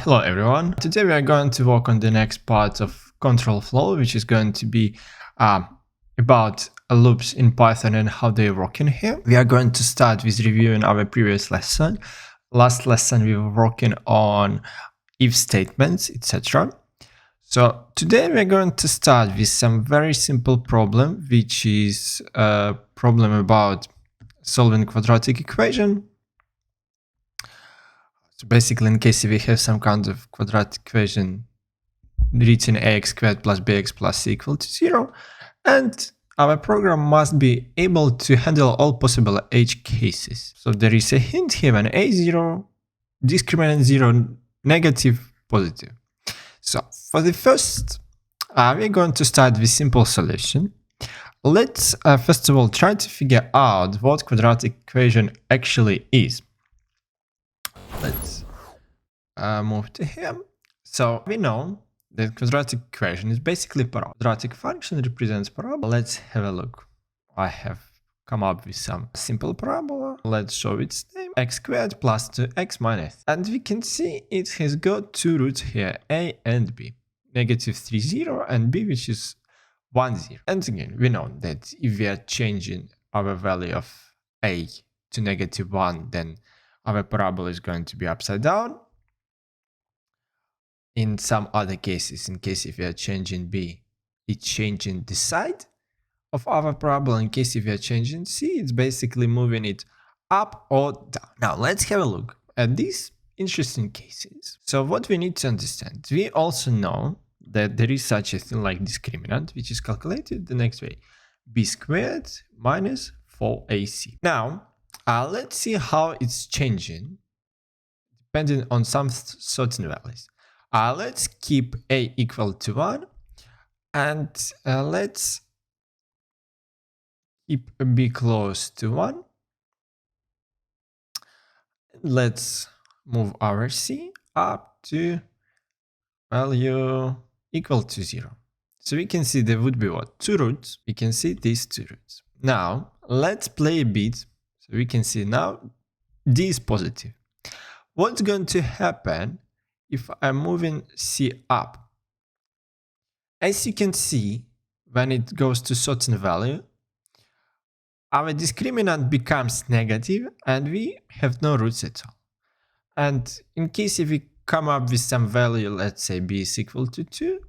Hello everyone. Today we are going to work on the next part of control flow, which is going to be about loops in Python and how they work in here. We are going to start with reviewing our previous lesson. Last lesson we were working on if statements, etc. So today we are going to start with some very simple problem, which is a problem about solving quadratic equation. So basically, in case if we have some kind of quadratic equation written ax squared plus bx plus c equal to 0, and our program must be able to handle all possible edge cases. So there is a hint here when a0, discriminant 0, negative, positive. So for the first, we're going to start with simple solution. Let's first of all try to figure out what quadratic equation actually is. Let's move to here. So we know that quadratic equation is basically parabola. Quadratic function represents parabola. Let's have a look. I have come up with some simple parabola. Let's show its name. X squared plus 2x minus. And we can see it has got two roots here, a and b. Negative 3, 0 and b, which is 1, 0. And again, we know that if we are changing our value of a to negative 1, then our parabola is going to be upside down. In some other cases, in case if we are changing b, it's changing the side of our parabola. In case if we are changing c, it's basically moving it up or down. Now let's have a look at these interesting cases. So what we need to understand, we also know that there is such a thing like discriminant, which is calculated the next way: b squared minus 4ac. Now let's see how it's changing depending on some certain values. Let's keep a equal to 1 and let's keep b close to 1. Let's move our c up to value equal to 0. So we can see there would be what? Two roots. We can see these two roots. Now let's play a bit. So we can see now d is positive. What's going to happen if I'm moving c up? As you can see, when it goes to certain value, our discriminant becomes negative and we have no roots at all. And in case if we come up with some value, let's say b is equal to 2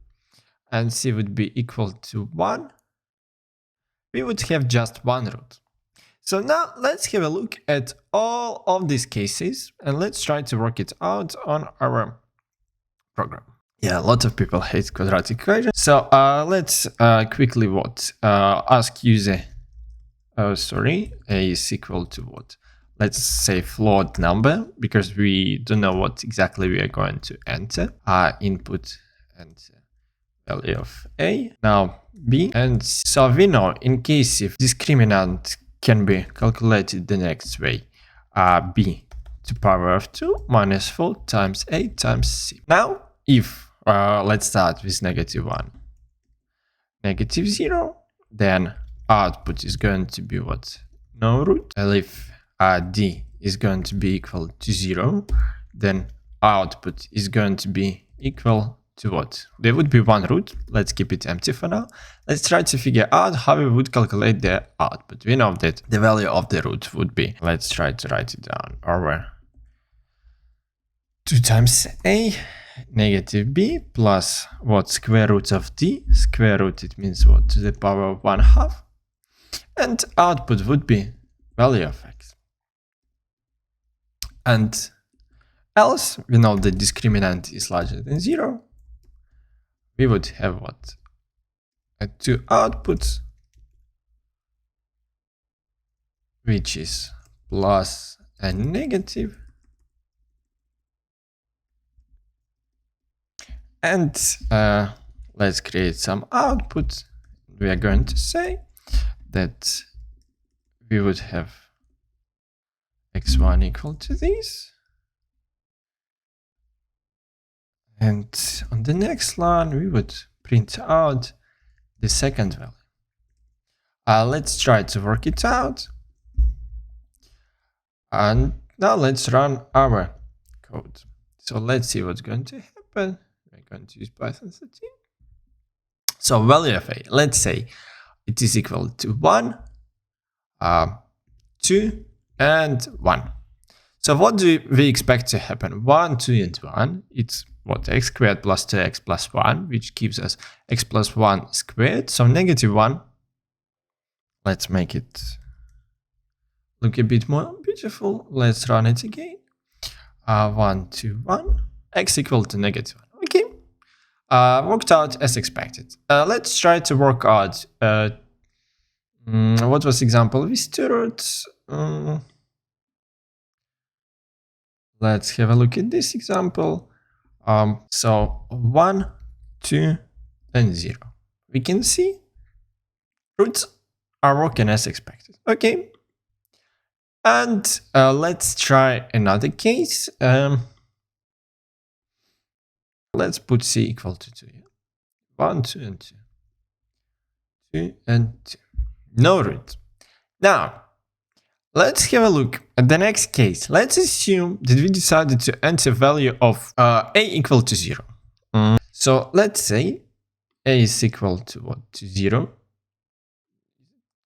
and c would be equal to 1, we would have just one root. So now let's have a look at all of these cases and let's try to work it out on our program. Yeah, a lot of people hate quadratic equations. So let's quickly ask user, a is equal to what? Let's say float number, because we don't know what exactly we are going to enter. Input and value of a, now b and c. So we know in case if discriminant can be calculated the next way, b to power of 2 minus 4 times a times c. Now if let's start with negative 1, negative 0, then output is going to be what? No root. And if d is going to be equal to 0, then output is going to be equal to what? There would be one root. Let's keep it empty for now. Let's try to figure out how we would calculate the output. We know that the value of the root would be, let's try to write it down, over 2 times a negative b plus what? Square root of d. Square root, it means what? To the power of 1/2. And output would be value of x. And else, we know the discriminant is larger than 0. We would have what? Two outputs, which is plus and negative. And let's create some output. We are going to say that we would have x1 equal to this. And on the next line, we would print out the second value. Let's try to work it out. And now let's run our code. So let's see what's going to happen. We're going to use Python 13. So value of a, let's say it is equal to 1, 2, and 1. So what do we expect to happen? 1, 2, and 1. It's what? X squared plus 2x plus 1, which gives us x plus 1 squared. So negative 1. Let's make it look a bit more beautiful. Let's run it again. 1, 2, 1. X equal to negative 1. Okay. Worked out as expected. Let's try to work out what was example with 2 roots. Let's have a look at this example. So 1, 2, and 0. We can see roots are working as expected. Okay. And let's try another case. Let's put c equal to 2. 1, 2, and 2. 2 and 2. No root. Now, let's have a look at the next case. Let's assume that we decided to enter value of a equal to 0. So let's say a is equal to what? To 0.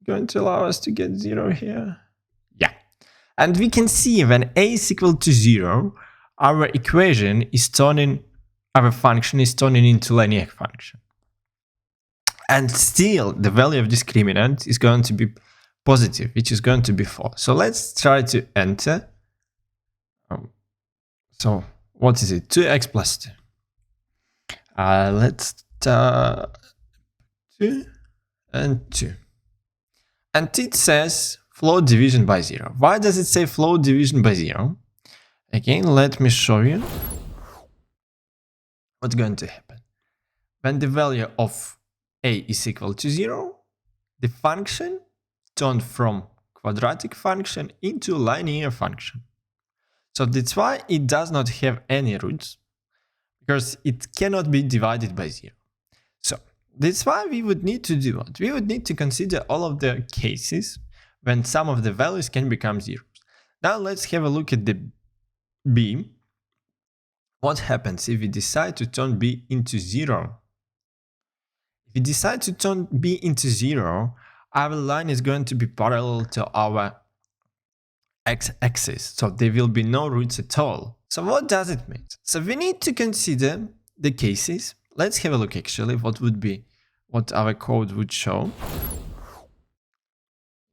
Going to allow us to get 0 here. Yeah. And we can see when a is equal to 0, our equation is turning, our function is turning into linear function. And still, the value of discriminant is going to be positive, which is going to be 4. So let's try to enter. So what is it? 2x plus 2. Let's 2 and 2. And it says float division by 0. Why does it say float division by 0? Again, let me show you what's going to happen. When the value of a is equal to 0, the function turned from quadratic function into linear function. So that's why it does not have any roots, because it cannot be divided by 0. So that's why we would need to do what? We would need to consider all of the cases when some of the values can become zeros. Now let's have a look at the b. What happens if we decide to turn b into 0? If we decide to turn b into 0, our line is going to be parallel to our x-axis, so there will be no roots at all. So what does it mean? So we need to consider the cases. Let's have a look actually what our code would show.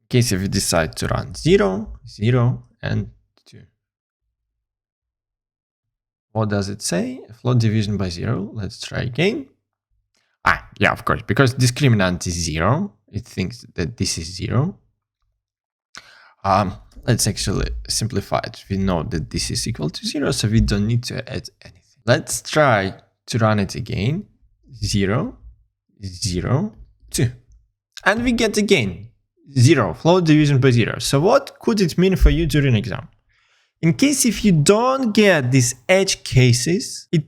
In case if we decide to run 0, 0, and 2. What does it say? Float division by 0. Let's try again. Yeah, of course, because discriminant is 0. It thinks that this is 0. Let's actually simplify it. We know that this is equal to 0, so we don't need to add anything. Let's try to run it again. 0, 0, 2. And we get again 0, float division by 0. So what could it mean for you during exam? In case if you don't get these edge cases, it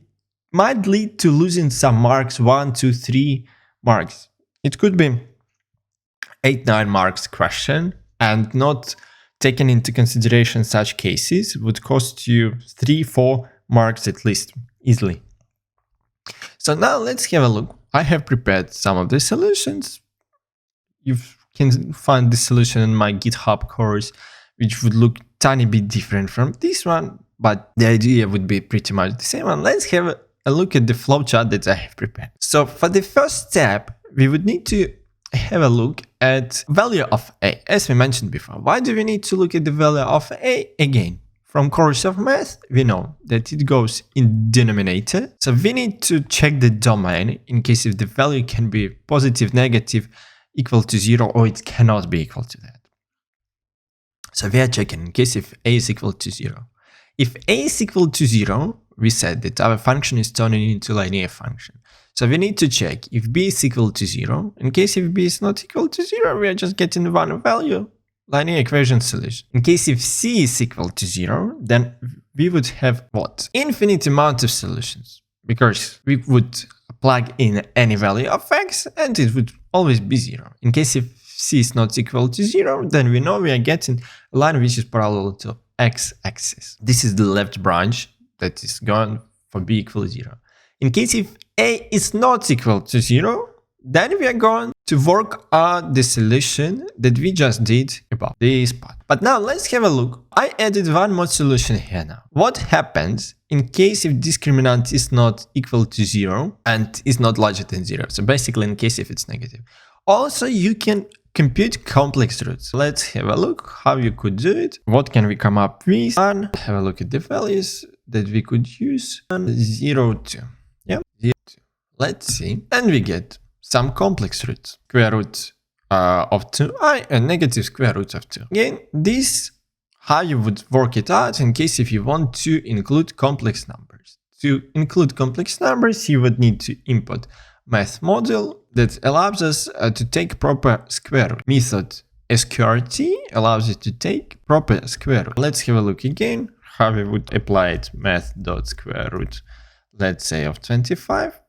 might lead to losing some marks, 1, 2, 3 marks. It could be 8, 9 marks question, and not taking into consideration such cases would cost you 3, 4 marks at least, easily. So now let's have a look. I have prepared some of the solutions. You can find the solution in my GitHub course, which would look tiny bit different from this one, but the idea would be pretty much the same. And let's have a look at the flowchart that I have prepared. So for the first step, we would need to have a look at value of a, as we mentioned before. Why do we need to look at the value of a? Again, from course of math, we know that it goes in denominator. So we need to check the domain in case if the value can be positive, negative, equal to 0, or it cannot be equal to that. So we are checking in case if a is equal to 0. If a is equal to 0, we said that our function is turning into linear function. So we need to check if b is equal to 0. In case if b is not equal to 0, we are just getting one value. Linear equation solution. In case if c is equal to 0, then we would have what? Infinite amount of solutions. Because we would plug in any value of x and it would always be 0. In case if c is not equal to 0, then we know we are getting a line which is parallel to x-axis. This is the left branch that is going for b equals 0. In case if a is not equal to 0, then we are going to work out the solution that we just did about this part. But now let's have a look. I added one more solution here now. What happens in case if discriminant is not equal to 0 and is not larger than 0? So basically in case if it's negative. Also, you can compute complex roots. Let's have a look how you could do it. What can we come up with? And have a look at the values that we could use. 0, 2. Yeah, 0, 2. Let's see. And we get some complex roots. Square root of 2i and negative square root of 2. Again, this how you would work it out in case if you want to include complex numbers. To include complex numbers, you would need to input math module that allows us to take proper square root. Method sqrt allows you to take proper square root. Let's have a look again how we would apply it. Math.square root, let's say of 25.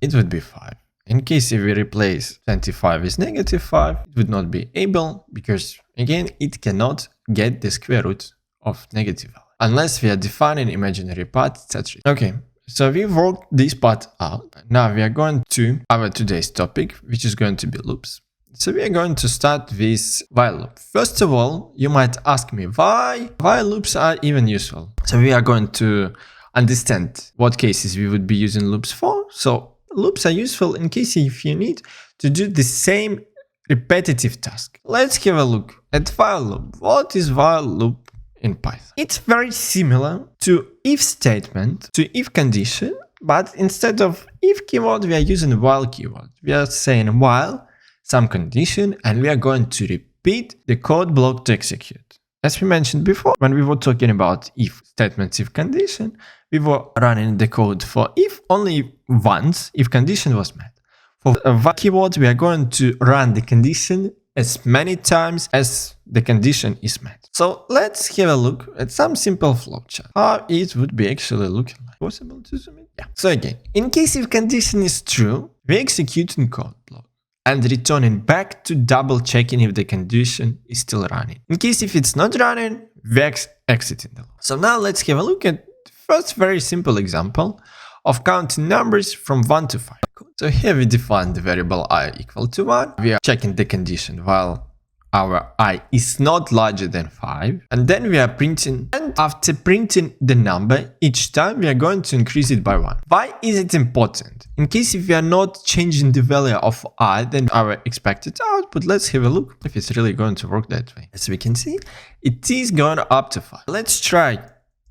It would be 5. In case if we replace 25 with negative 5, it would not be able because again it cannot get the square root of negative value unless we are defining imaginary part, etc. Okay, so we worked this part out. Now we are going to our today's topic, which is going to be loops. So we are going to start with while loop. First of all, you might ask me why loops are even useful. So we are going to understand what cases we would be using loops for. So loops are useful in case if you need to do the same repetitive task. Let's have a look at while loop. What is while loop in Python? It's very similar to if statement, to if condition, but instead of if keyword, we are using while keyword. We are saying while some condition, and we are going to repeat the code block to execute. As we mentioned before, when we were talking about if statements, if condition, we were running the code for if only once, if condition was met. For a while keyword, we are going to run the condition as many times as the condition is met. So let's have a look at some simple flowchart. How it would be actually looking like. Possible to zoom in? Yeah. So again, in case if condition is true, we execute in code block and returning back to double checking if the condition is still running. In case if it's not running, we exiting the loop. So now let's have a look at the first very simple example of counting numbers from 1 to 5. So here we define the variable I equal to 1. We are checking the condition while our I is not larger than 5. And then we are printing, and after printing the number, each time we are going to increase it by 1. Why is it important? In case if we are not changing the value of I, then our expected output, let's have a look if it's really going to work that way. As we can see, it is going up to 5. Let's try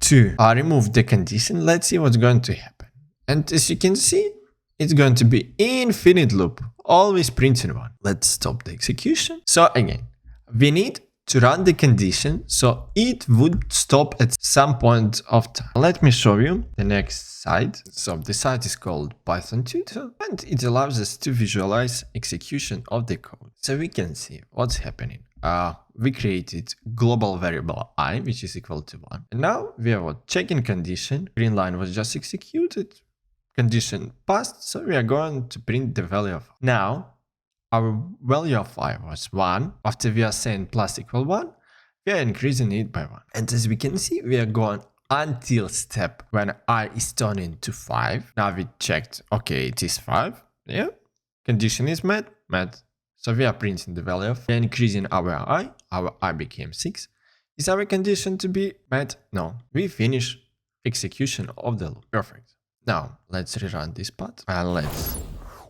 to remove the condition. Let's see what's going to happen. And as you can see, it's going to be infinite loop, always printing 1. Let's stop the execution. So again, we need to run the condition, so it would stop at some point of time. Let me show you the next site. So the site is called Python Tutor, and it allows us to visualize execution of the code. So we can see what's happening. We created global variable I, which is equal to 1. And now we have a checking condition. Green line was just executed. Condition passed, so we are going to print the value of I. Now, our value of I was 1. After we are saying plus equal 1, we are increasing it by 1. And as we can see, we are going until step when I is turning to 5. Now we checked, okay, it is 5. Yeah, condition is met. So we are printing the value of, we are increasing our I became 6. Is our condition to be met? No, we finish execution of the loop. Perfect. Now let's rerun this part and let's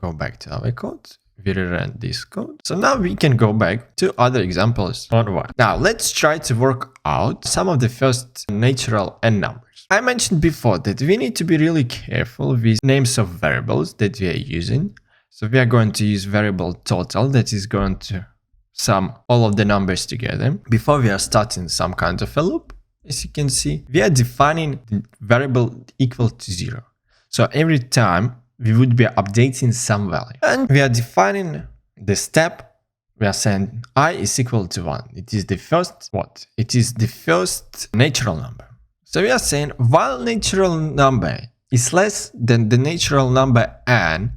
go back to our code. We rerun this code. So now we can go back to other examples on while. Now let's try to work out some of the first natural and numbers. I mentioned before that we need to be really careful with names of variables that we are using. So we are going to use variable total that is going to sum all of the numbers together. Before we are starting some kind of a loop, as you can see, we are defining the variable equal to 0. So every time we would be updating some value. And we are defining the step. We are saying I is equal to 1. It is the first what? It is the first natural number. So we are saying while natural number is less than the natural number n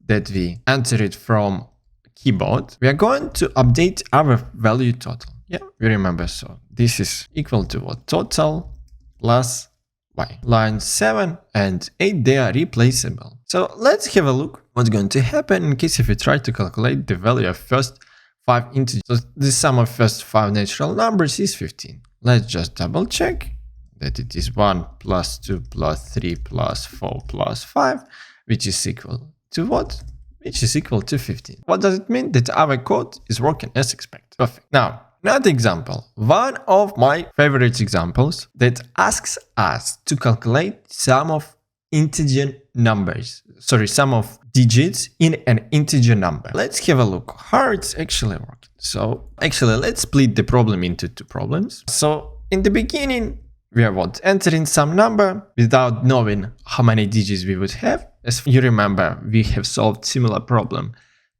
that we entered from keyboard, we are going to update our value total. Yeah, we remember. So this is equal to what? Total plus y. Lines 7 and 8, they are replaceable. So let's have a look what's going to happen in case if we try to calculate the value of first 5 integers. So the sum of first 5 natural numbers is 15. Let's just double check that it is 1 plus 2 plus 3 plus 4 plus 5, which is equal to what? Which is equal to 15. What does it mean? That our code is working as expected. Perfect. Now, another example. One of my favorite examples that asks us to calculate sum of integer numbers. Sorry, sum of digits in an integer number. Let's have a look how it's actually working. So actually, let's split the problem into two problems. So in the beginning, we are entering some number without knowing how many digits we would have. As you remember, we have solved similar problem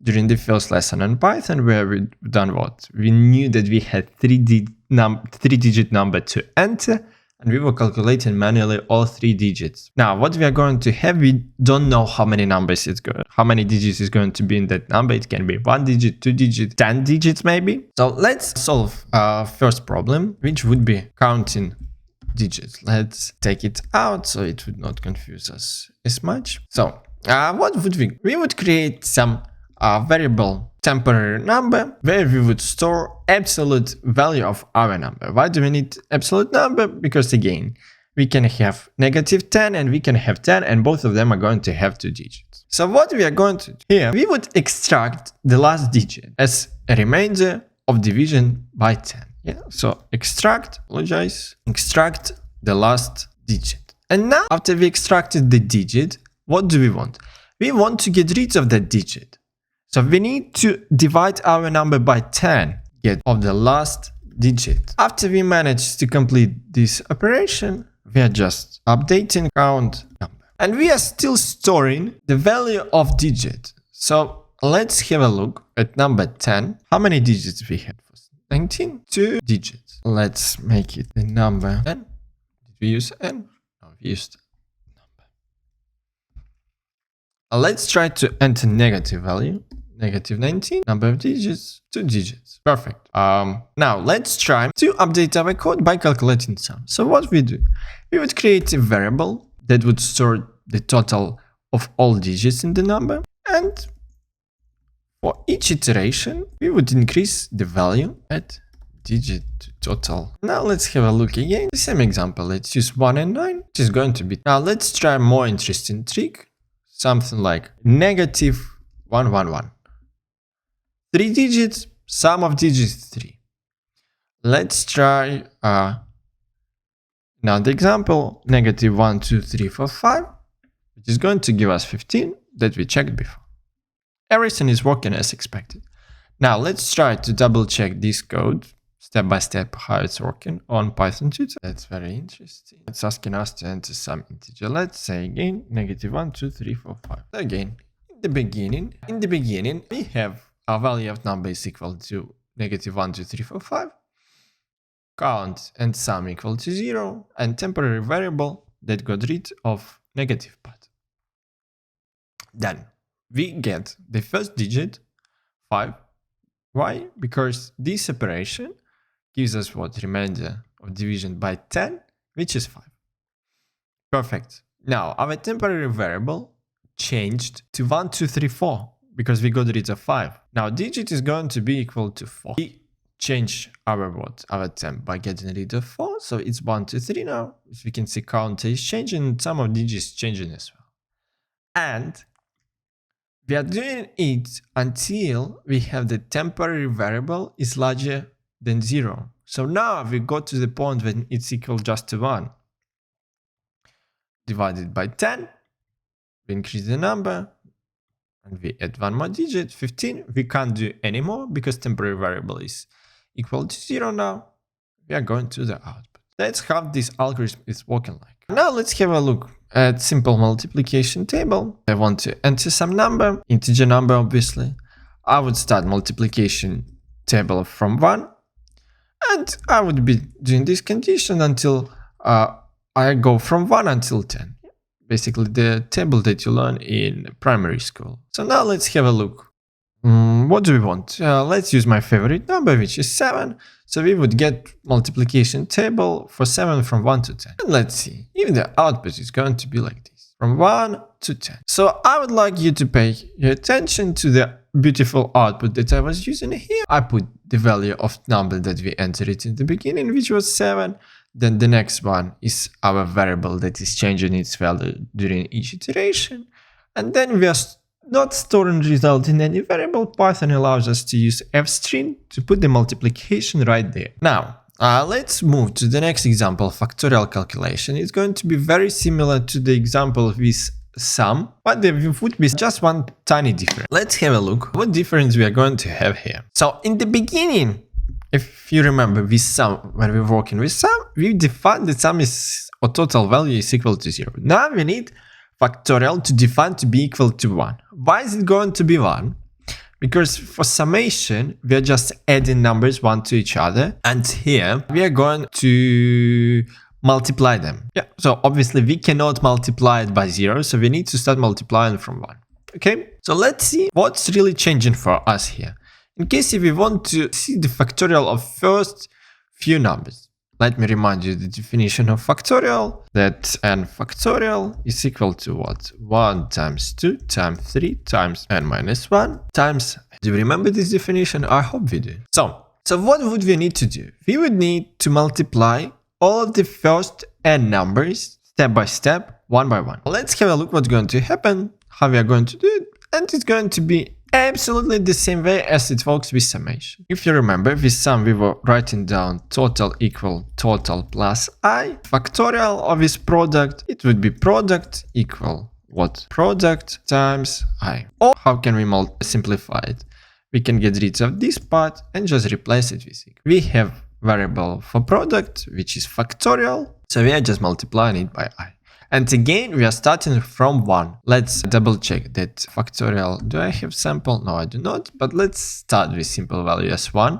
during the first lesson in Python where we done what? We knew that we had three-digit number to enter, and we were calculating manually all 3 digits. Now, what we are going to have, we don't know how many numbers it's going, how many digits is going to be in that number. It can be 1 digit, 2 digits, 10 digits maybe. So let's solve our first problem, which would be counting digits. Let's take it out so it would not confuse us as much. So what would we would create some variable temporary number where we would store absolute value of our number. Why do we need absolute number? Because again, we can have -10 and we can have 10, and both of them are going to have 2 digits. So what we are going to do here, we would extract the last digit as a remainder of division by 10. Yeah, so extract the last digit. And now after we extracted the digit, what do we want? We want to get rid of that digit. So we need to divide our number by 10, get of the last digit. After we manage to complete this operation, we are just updating count number. And we are still storing the value of digit. So let's have a look at number 10. How many digits we have? 19, 2 digits. Let's make it the number n. Did we use n? No, we used number. Let's try to enter negative value. -19, number of digits, 2 digits. Perfect. Now let's try to update our code by calculating sum. So what we do? We would create a variable that would store the total of all digits in the number, and for each iteration, we would increase the value at digit to total. Now let's have a look again. The same example. Let's use 1 and 9, which is going to be. Now let's try a more interesting trick. Something like -111. 3 digits, sum of digits 3. Let's try another example. -1, 2, 3, 4, 5, which is going to give us 15 that we checked before. Everything is working as expected. Now let's try to double check this code step by step how it's working on Python tutor. That's very interesting. It's asking us to enter some integer. Let's say again -1, 2, 3, 4, 5. So again, in the beginning, we have our value of number is equal to -1, 2, 3, 4, 5. Count and sum equal to 0, and temporary variable that got rid of negative part. Then we get the first digit, 5. Why? Because this operation gives us what? Remainder of division by 10, which is 5. Perfect. Now, our temporary variable changed to 1, 2, 3, 4 because we got rid of 5. Now, digit is going to be equal to 4. We change our what? Our temp by getting rid of 4, so it's 1, 2, 3 now. As we can see, counter is changing, sum of digits changing as well. And we are doing it until we have the temporary variable is larger than 0. So now we got to the point when it's equal just to 1. Divided by 10, we increase the number, and we add one more digit, 15. We can't do anymore because temporary variable is equal to 0 now. We are going to the output. That's how this algorithm is working like. Now let's have a look at simple multiplication table. I want to enter some number, integer number obviously. I would start multiplication table from 1, and I would be doing this condition until I go from 1 until 10. Basically the table that you learn in primary school. So now let's have a look What do we want? Let's use my favorite number, which is 7. So we would get multiplication table for 7 from 1 to 10. And let's see if the output is going to be like this, from 1 to 10. So I would like you to pay your attention to the beautiful output that I was using here. I put the value of number that we entered in the beginning, which was 7. Then the next one is our variable that is changing its value during each iteration. And then we are not storing result in any variable. Python allows us to use fstring to put the multiplication right there. Now, let's move to the next example, factorial calculation. It's going to be very similar to the example with sum, but there would be just one tiny difference. Let's have a look what difference we are going to have here. So in the beginning, if you remember with sum, when we're working with sum, we defined that sum is or total value is equal to 0. Now we need factorial to define to be equal to 1. Why is it going to be 1? Because for summation, we are just adding numbers one to each other. And here we are going to multiply them. Yeah, so obviously we cannot multiply it by 0. So we need to start multiplying from 1. Okay, so let's see what's really changing for us here. In case if we want to see the factorial of first few numbers, let me remind you the definition of factorial, that n factorial is equal to what? 1 times 2 times 3 times n minus 1 times. Do you remember this definition? I hope we do. So what would we need to do? We would need to multiply all of the first n numbers step by step, one by one. Let's have a look what's going to happen, how we are going to do it, and it's going to be absolutely the same way as it works with summation. If you remember, with sum we were writing down total equal total plus I. Factorial of this product, it would be product equal what? Product times I. Or how can we simplify it? We can get rid of this part and just replace it with equal. We have variable for product, which is factorial. So we are just multiplying it by I. And again, we are starting from 1. Let's double check that factorial. Do I have sample? No, I do not. But let's start with simple value as 1.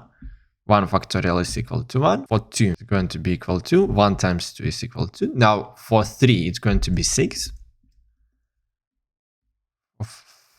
1 factorial is equal to 1. For 2, it's going to be equal to 1 times 2 is equal to. Now, for 3, it's going to be 6. For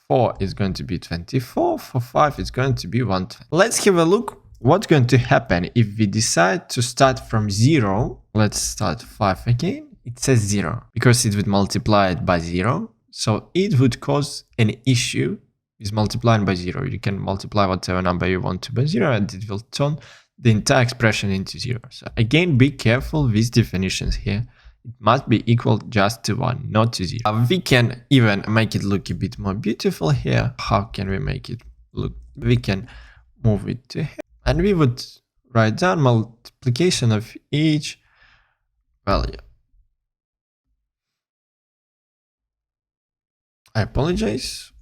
4, it's going to be 24. For 5, it's going to be 120. Let's have a look what's going to happen if we decide to start from 0. Let's start 5 again. It says 0 because it would multiply it by 0. So it would cause an issue with multiplying by 0. You can multiply whatever number you want to by 0 and it will turn the entire expression into 0. So again, be careful with definitions here. It must be equal just to 1, not to 0. We can even make it look a bit more beautiful here. How can we make it look? We can move it to here and we would write down multiplication of each value. I apologize.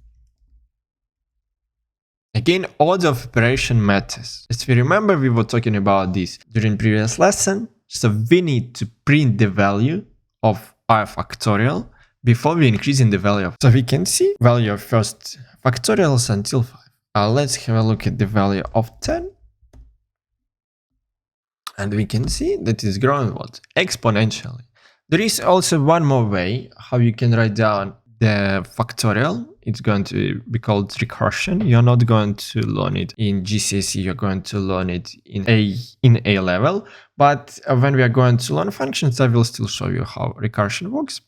Again, order of operation matters. As we remember, we were talking about this during previous lesson. So we need to print the value of r factorial before we increasing the value of. So we can see value of first factorials until 5. Let's have a look at the value of 10. And we can see that it's growing what? Exponentially. There is also one more way how you can write down the factorial. It's going to be called recursion. You're not going to learn it in GCSE, you're going to learn it in A level. But when we are going to learn functions, I will still show you how recursion works.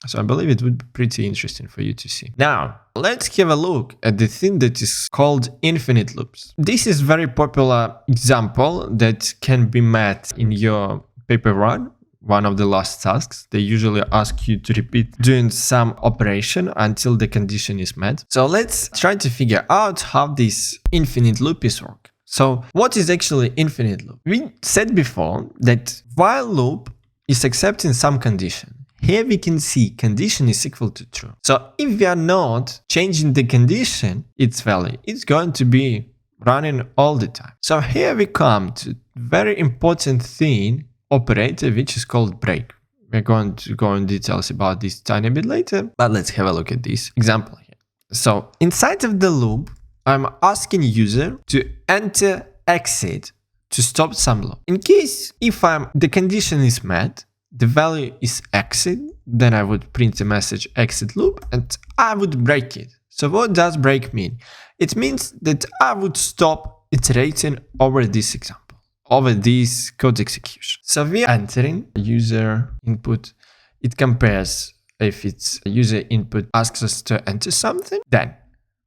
So I believe it would be pretty interesting for you to see. Now, let's have a look at the thing that is called infinite loops. This is a very popular example that can be met in your paper 1. One of the last tasks, they usually ask you to repeat doing some operation until the condition is met. So let's try to figure out how this infinite loop is work. So what is actually infinite loop? We said before that while loop is accepting some condition. Here we can see condition is equal to true. So if we are not changing the condition, its value, it's going to be running all the time. So here we come to very important thing, operator, which is called break. We're going to go in details about this tiny bit later, but let's have a look at this example here. So inside of the loop, I'm asking user to enter exit to stop some loop. In case if the condition is met, the value is exit, then I would print the message exit loop and I would break it. So what does break mean? It means that I would stop iterating over this example, over this code execution. So we are entering user input. It compares if it's user input asks us to enter something. Then,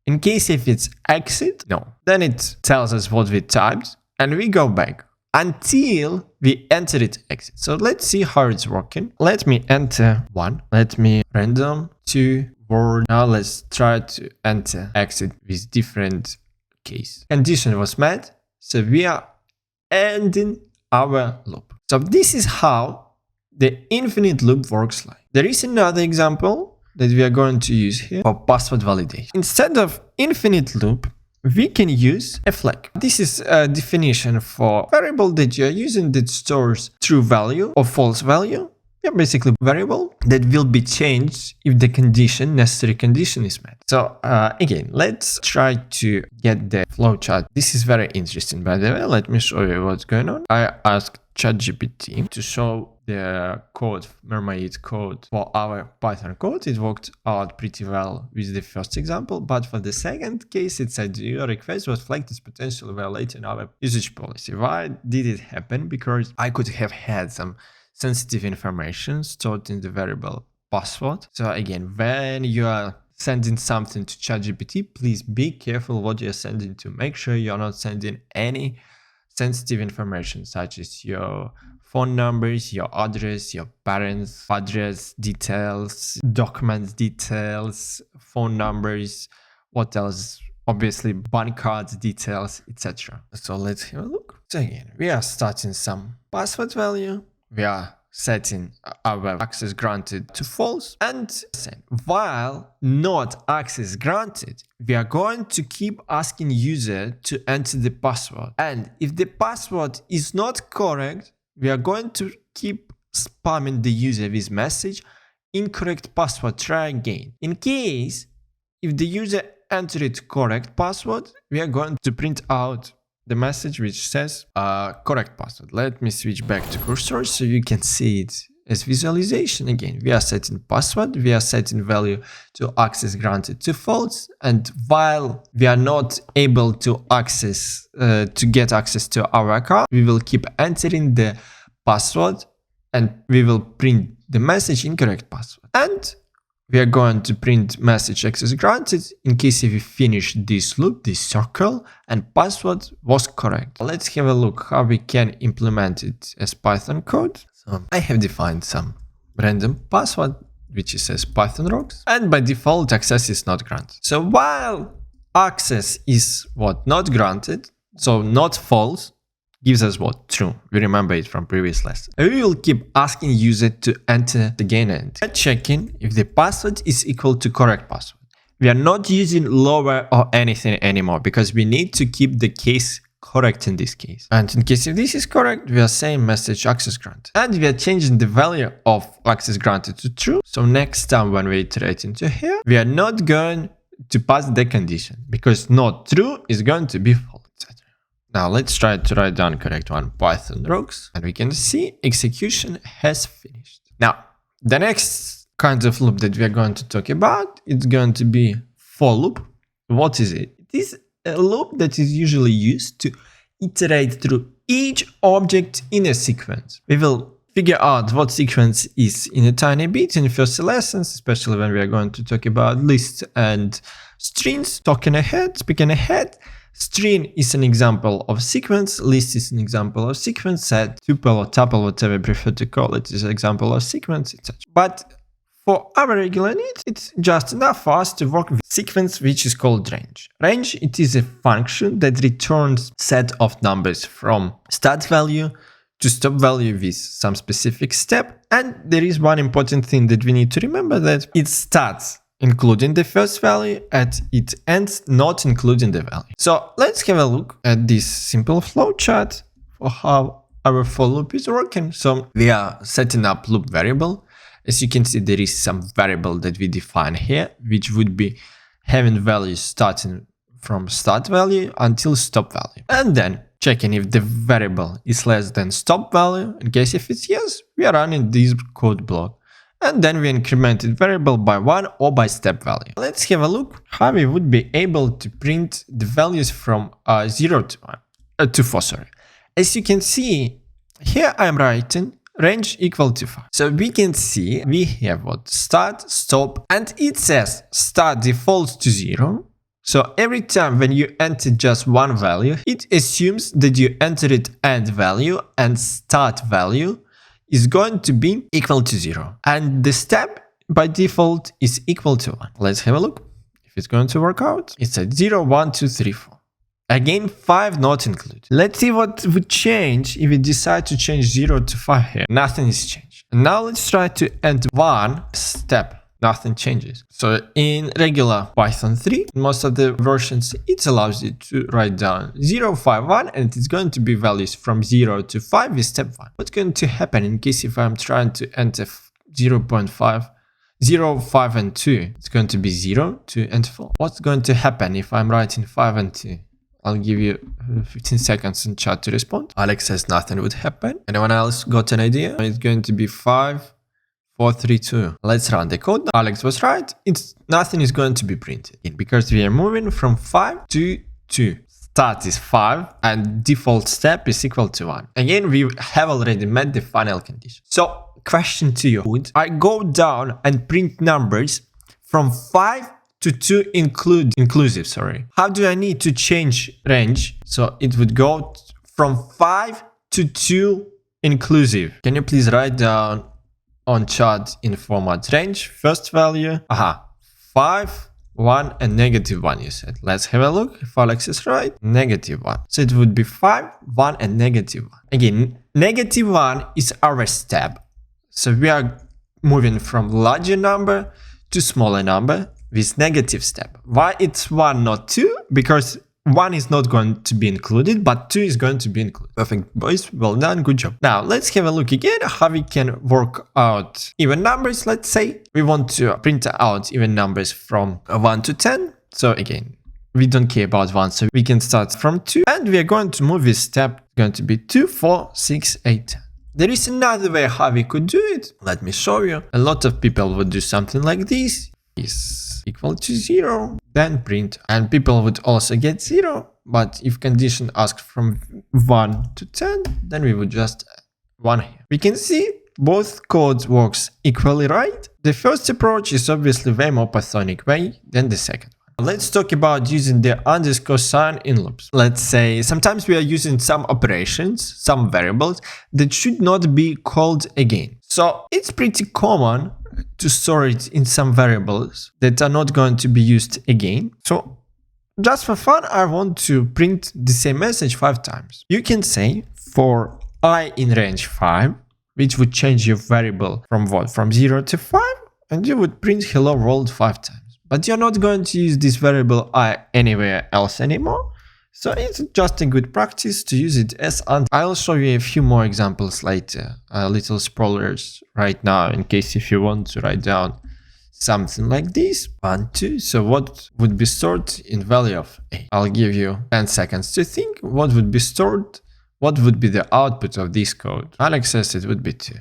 in case if it's exit, no. Then it tells us what we typed and we go back until we enter it exit. So let's see how it's working. Let me enter 1. Let me random 2 word. Now let's try to enter exit with different case. Condition was met. So we are ending our loop. So this is how the infinite loop works like. There is another example that we are going to use here for password validation. Instead of infinite loop, we can use a flag. This is a definition for variable that you are using that stores true value or false value. Yeah, basically variable that will be changed if the necessary condition is met. So again, let's try to get the flowchart. This is very interesting, by the way. Let me show you what's going on. I asked ChatGPT to show the code, Mermaid code for our Python code. It worked out pretty well with the first example, but for the second case, it said your request was flagged as potentially violating our usage policy. Why did it happen? Because I could have had some sensitive information stored in the variable password. So again, when you are sending something to ChatGPT, please be careful what you're sending to. Make sure you're not sending any sensitive information such as your phone numbers, your address, your parents' address details, documents details, phone numbers, what else? Obviously, bank cards details, etc. So let's have a look. So again, we are starting some password value. We are setting our access granted to false, and while not access granted, we are going to keep asking user to enter the password. And if the password is not correct, we are going to keep spamming the user with message, incorrect password, try again. In case if the user entered correct password, we are going to print out the message which says correct password. Let me switch back to cursor so you can see it as visualization. Again, we are setting password, we are setting value to access granted to false, and while we are not able to access to get access to our account, we will keep entering the password and we will print the message incorrect password. And we are going to print message access granted in case if we finish this loop, this circle, and password was correct. Let's have a look how we can implement it as Python code. So I have defined some random password, which says Python rocks, and by default access is not granted. So while access is what not granted, so not false, gives us what? True. We remember it from previous lesson. We will keep asking user to enter again and checking if the password is equal to correct password. We are not using lower or anything anymore because we need to keep the case correct in this case. And in case if this is correct, we are saying message access granted. And we are changing the value of access granted to true. So next time when we iterate into here, we are not going to pass the condition because not true is going to be false. Now let's try to write down correct one, Python rocks, and we can see execution has finished. Now, the next kind of loop that we are going to talk about, it's going to be for loop. What is it? It is a loop that is usually used to iterate through each object in a sequence. We will figure out what sequence is in a tiny bit in the first lessons, especially when we are going to talk about lists and strings, speaking ahead. String is an example of sequence, list is an example of sequence, set, tuple or tuple, whatever you prefer to call it, is an example of sequence, etc. But for our regular needs, it's just enough for us to work with sequence, which is called range. Range, it is a function that returns set of numbers from start value to stop value with some specific step. And there is one important thing that we need to remember, that it starts including the first value and it ends not including the value. So let's have a look at this simple flowchart for how our for loop is working. So we are setting up loop variable. As you can see, there is some variable that we define here, which would be having values starting from start value until stop value. And then checking if the variable is less than stop value. In case if it's yes, we are running this code block. and then we incremented variable by 1 or by step value. Let's have a look how we would be able to print the values from 0 to 4. As you can see, here I'm writing range equal to 5. So we can see we have what start, stop, and it says start defaults to 0. So every time when you enter just one value, it assumes that you entered end value and start value is going to be equal to 0. And the step by default is equal to 1. Let's have a look if it's going to work out. It's at 0, 1, 2, 3, 4. Again, 5 not included. Let's see what would change if we decide to change 0 to 5 here. Nothing is changed. And now let's try to end one step. Nothing changes. So in regular Python 3, most of the versions, it allows you to write down 0, 5, 1, and it's going to be values from 0 to 5 with step 1. What's going to happen in case if I'm trying to enter 0.5, 0, 5, and 2? It's going to be 0, 2, and 4. What's going to happen if I'm writing 5 and 2? I'll give you 15 seconds in chat to respond. Alex says nothing would happen. Anyone else got an idea? It's going to be 5, 4, 3, 2. Let's run the code. Alex was right. Nothing is going to be printed because we are moving from 5 to 2. Start is 5 and default step is equal to 1. Again, we have already met the final condition. So question to you, would I go down and print numbers from 5 to 2 inclusive, How do I need to change range? So it would go from 5 to 2 inclusive. Can you please write down on chat in format range, first value? 5, 1, and -1 you said. Let's have a look if Alex is right. -1. So it would be 5, 1, and -1. Again, -1 is our step. So we are moving from larger number to smaller number with negative step. Why it's 1, not 2? Because 1 is not going to be included, but 2 is going to be included. Perfect, boys. Well done. Good job. Now, let's have a look again how we can work out even numbers. Let's say we want to print out even numbers from 1 to 10. So again, we don't care about 1, so we can start from 2. And we are going to move this step. It's going to be 2, 4, 6, 8, 10. There is another way how we could do it. Let me show you. A lot of people would do something like this. Is equal to 0, then print, and people would also get 0, but if condition asked from 1 to 10, then we would just add 1 here. We can see both codes works equally, right? The first approach is obviously way more Pythonic way than the second one. Let's talk about using the underscore sign in loops. Let's say sometimes we are using some operations, some variables that should not be called again. So it's pretty common to store it in some variables that are not going to be used again. So just for fun, I want to print the same message 5 times. You can say for I in range 5, which would change your variable from what? From 0 to 5, and you would print hello world 5 times. But you're not going to use this variable I anywhere else anymore. So it's just a good practice to use it as and I'll show you a few more examples later, little spoilers right now in case if you want to write down something like this. 1, 2. So what would be stored in value of A? I'll give you 10 seconds to think what would be stored, what would be the output of this code. Alex says it would be 2.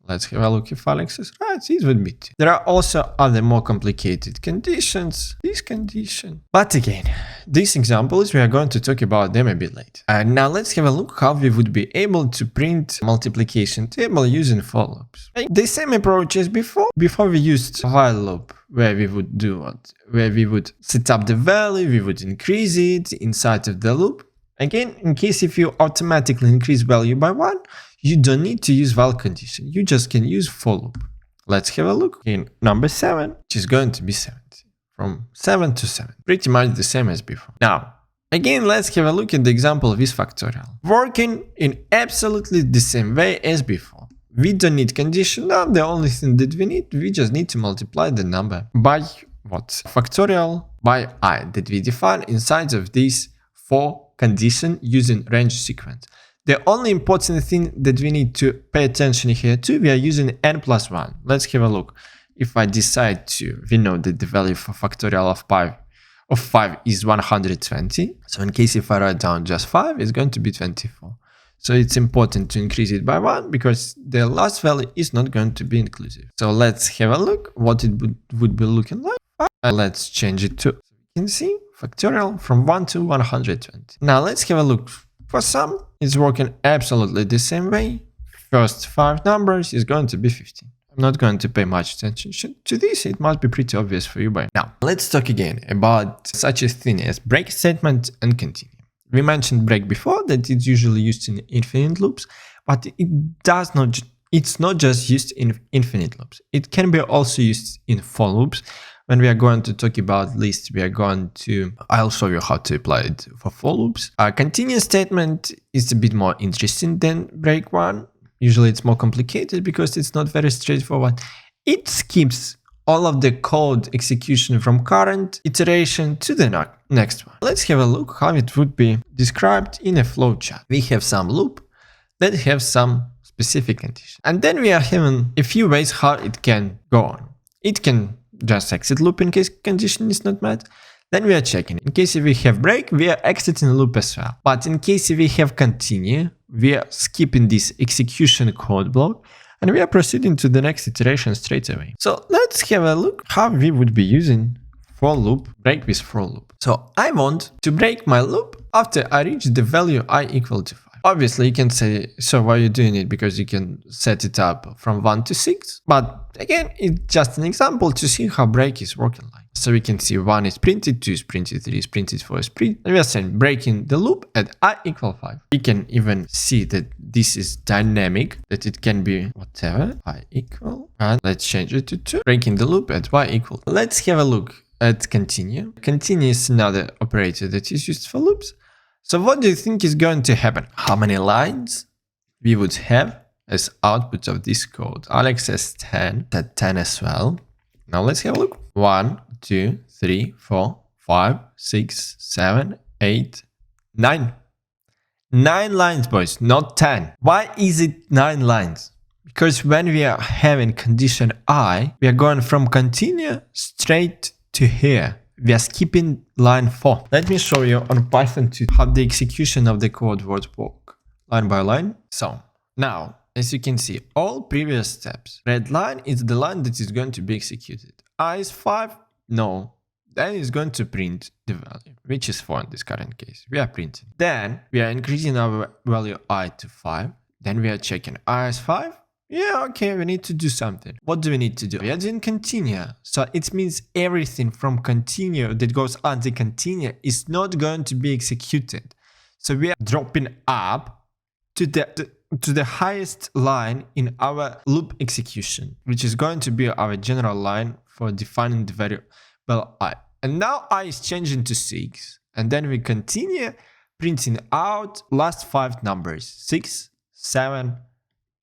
Let's have a look if Alex is right. It would be 2. There are also other more complicated conditions. This condition. But again, these examples, we are going to talk about them a bit later. And now let's have a look how we would be able to print multiplication table using for loops. The same approach as before. Before we used while loop, where we would do what? Where we would set up the value, we would increase it inside of the loop. Again, in case if you automatically increase value by 1, you don't need to use while condition. You just can use for loop. Let's have a look in number 7, which is going to be 70. From 7 to 7. Pretty much the same as before. Now, again, let's have a look at the example with factorial. Working in absolutely the same way as before. We don't need conditional. The only thing that we just need to multiply the number by what? Factorial by I that we define inside of this for condition using range sequence. The only important thing that we need to pay attention here to, we are using n plus 1. Let's have a look. If I decide to, we know that the value for factorial of 5 is 120. So in case if I write down just 5, it's going to be 24. So it's important to increase it by 1 because the last value is not going to be inclusive. So let's have a look what it would be looking like. Let's change it to, you can see, factorial from 1 to 120. Now let's have a look for sum. It's working absolutely the same way. First 5 numbers is going to be 15. I'm not going to pay much attention to this. It must be pretty obvious for you by now. Let's talk again about such a thing as break statement and continue. We mentioned break before, that it's usually used in infinite loops, but it's not just used in infinite loops. It can be also used in for loops. When we are going to talk about lists, I'll show you how to apply it for loops. A continue statement is a bit more interesting than break one. Usually it's more complicated because it's not very straightforward. It skips all of the code execution from current iteration to the next one. Let's have a look how it would be described in a flowchart. We have some loop that have some specific condition. And then we are having a few ways how it can go on. It can just exit loop in case condition is not met. Then we are checking. In case if we have break, we are exiting the loop as well. But in case if we have continue, we are skipping this execution code block and we are proceeding to the next iteration straight away. So let's have a look how we would be using for loop, break with for loop. So I want to break my loop after I reach the value I equal to 5. Obviously, you can say, so why are you doing it? Because you can set it up from 1 to 6. But again, it's just an example to see how break is working like. So we can see 1 is printed, 2 is printed, 3 is printed, 4 is printed. And we are saying breaking the loop at I equal 5. We can even see that this is dynamic, that it can be whatever, I equal. And let's change it to 2. Breaking the loop at Y equal. Let's have a look at continue. Continue is another operator that is used for loops. So what do you think is going to happen? How many lines we would have as output of this code? Alex says 10, that 10 as well. Now let's have a look. 1, 2, 3, 4, 5, 6, 7, 8, 9. 9 lines, boys, not 10. Why is it 9 lines? Because when we are having condition I, we are going from continue straight to here. We are skipping line 4. Let me show you on Python 2 how the execution of the code would work line by line. So now, as you can see, all previous steps. Red line is the line that is going to be executed. I is 5? No. Then it's going to print the value, which is 4 in this current case. We are printing. Then we are increasing our value I to 5. Then we are checking I is 5. Yeah, okay, we need to do something. What do we need to do? We are doing continue. So it means everything from continue that goes under continue is not going to be executed. So we are dropping up to the highest line in our loop execution, which is going to be our general line for defining the variable I. And now I is changing to 6. And then we continue printing out last 5 numbers. 6, 7,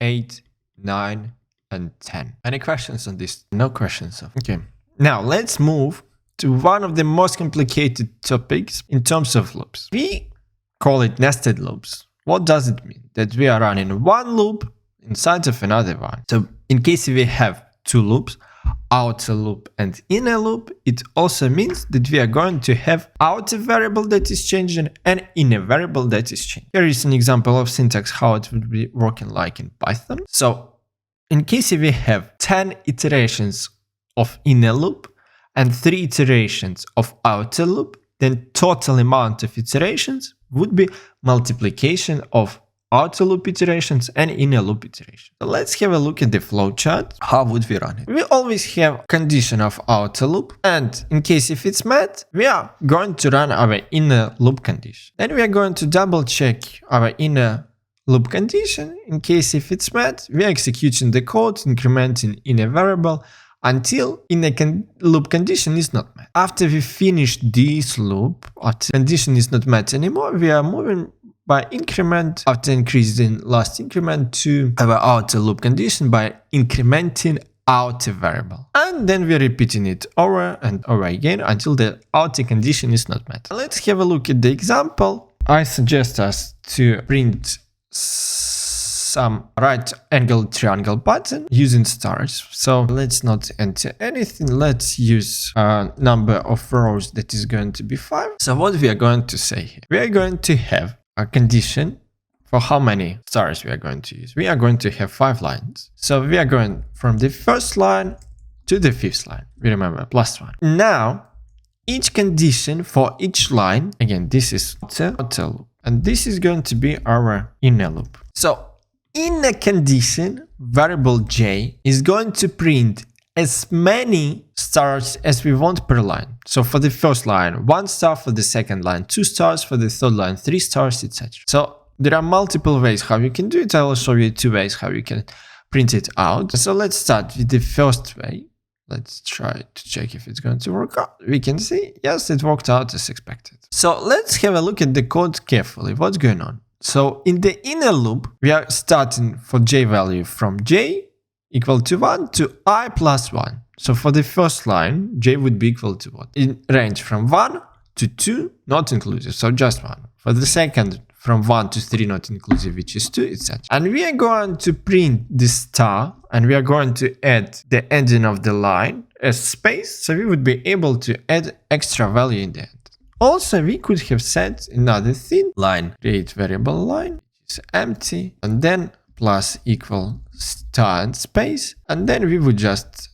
8, 9 and 10. Any questions on this? No questions. Okay. Now let's move to one of the most complicated topics in terms of loops. We call it nested loops. What does it mean? That we are running one loop inside of another one. So in case we have 2 loops, outer loop and inner loop, it also means that we are going to have outer variable that is changing and inner variable that is changing. Here is an example of syntax how it would be working like in Python. So in case we have 10 iterations of inner loop and 3 iterations of outer loop, then total amount of iterations would be multiplication of outer loop iterations and inner loop iterations. So let's have a look at the flowchart. How would we run it? We always have condition of outer loop, and in case if it's met, we are going to run our inner loop condition. Then we are going to double check our inner loop condition. In case if it's met, we are executing the code, incrementing inner variable until inner loop condition is not met. After we finish this loop, after condition is not met anymore, we are moving by increment after increasing last increment to our outer loop condition by incrementing outer variable. And then we're repeating it over and over again until the outer condition is not met. Let's have a look at the example. I suggest us to print some right angle triangle pattern using stars. So let's not enter anything. Let's use a number of rows that is going to be 5. So what we are going to say here? We are going to have a condition for how many stars we are going to use. We are going to have 5 lines. So we are going from the first line to the 5th line. We remember +1. Now, each condition for each line, again, this is outer loop. And this is going to be our inner loop. So in a condition, variable j is going to print as many stars as we want per line. So for the first line, 1 star, for the second line, 2 stars, for the third line, 3 stars, etc. So there are multiple ways how you can do it. I will show you 2 ways how you can print it out. So let's start with the first way. Let's try to check if it's going to work out. We can see, yes, it worked out as expected. So let's have a look at the code carefully. What's going on? So in the inner loop, we are starting for j value from j equal to 1 to I plus 1. So for the first line, j would be equal to what? In range from 1 to 2, not inclusive, so just 1. For the second, from 1 to 3, not inclusive, which is 2, etc. And we are going to print the star, and we are going to add the ending of the line as space, so we would be able to add extra value in the end. Also, we could have set another thing, line, create variable line, which is empty, and then plus equal star and space, and then we would just,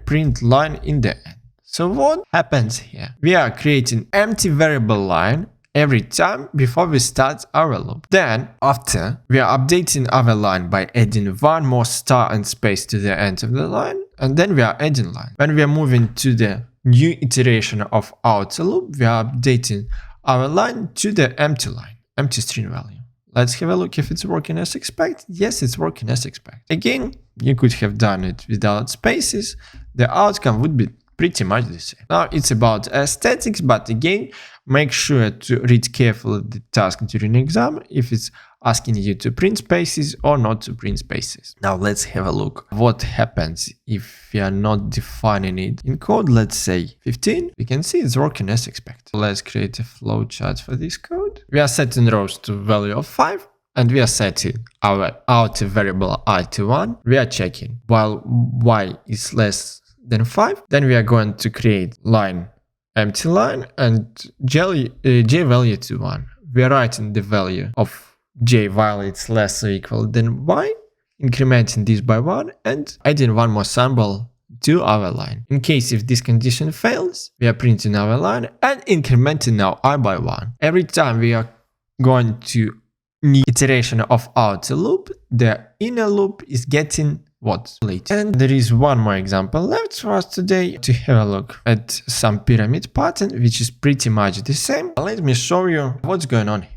print line in the end. So what happens here? We are creating empty variable line every time before we start our loop. Then, after, we are updating our line by adding 1 more star and space to the end of the line, and then we are adding line. When we are moving to the new iteration of outer loop, we are updating our line to the empty line, empty string value. Let's have a look if it's working as expected. Yes, it's working as expected. Again, you could have done it without spaces. The outcome would be pretty much the same. Now it's about aesthetics, but again, make sure to read carefully the task during exam if it's asking you to print spaces or not to print spaces. Now let's have a look what happens if we are not defining it in code. Let's say 15. We can see it's working as expected. Let's create a flowchart for this code. We are setting rows to value of 5. And we are setting our outer variable I to 1. We are checking while y is less than 5. Then we are going to create line, empty line, and j value to 1. We are writing the value of j while it's less or equal than y, incrementing this by 1, and adding 1 more symbol to our line. In case if this condition fails, we are printing our line and incrementing now I by 1. Every time we are going to new iteration of outer loop, the inner loop is getting what? Late. And there is one more example left for us today to have a look at some pyramid pattern, which is pretty much the same. Let me show you what's going on here.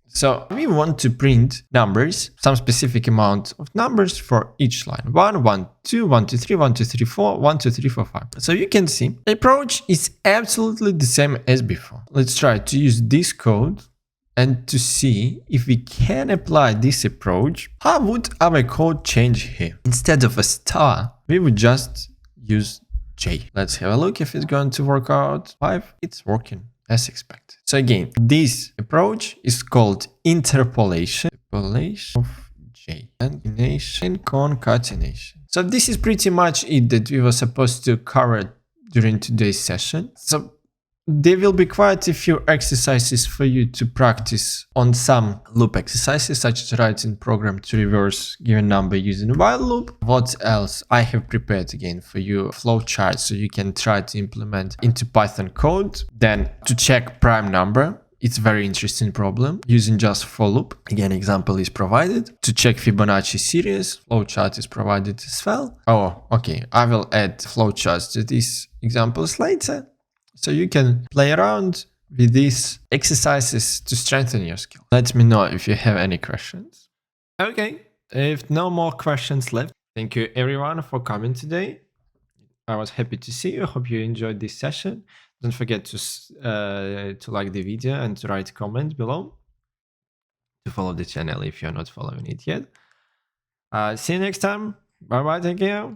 So we want to print numbers, some specific amount of numbers for each line. 1, 1, 2, 1, 2, 3, 1, 2, 3, 4, 1, 2, 3, 4, 5. So you can see the approach is absolutely the same as before. Let's try to use this code and to see if we can apply this approach. How would our code change here? Instead of a star, we would just use J. Let's have a look if it's going to work out. 5, it's working as expected. So again, this approach is called interpolation of J and concatenation. So this is pretty much it that we were supposed to cover during today's session. So there will be quite a few exercises for you to practice on some loop exercises, such as writing program to reverse given number using while loop. What else? I have prepared again for you a flowchart so you can try to implement into Python code. Then to check prime number, it's a very interesting problem using just for loop. Again, example is provided. To check Fibonacci series, flowchart is provided as well. Oh, okay. I will add flowcharts to these examples later, so you can play around with these exercises to strengthen your skill. Let me know if you have any questions. Okay, if no more questions left, thank you everyone for coming today. I was happy to see you. I hope you enjoyed this session. Don't forget to like the video and to write a comment below. To follow the channel if you're not following it yet. See you next time. Bye bye, take care.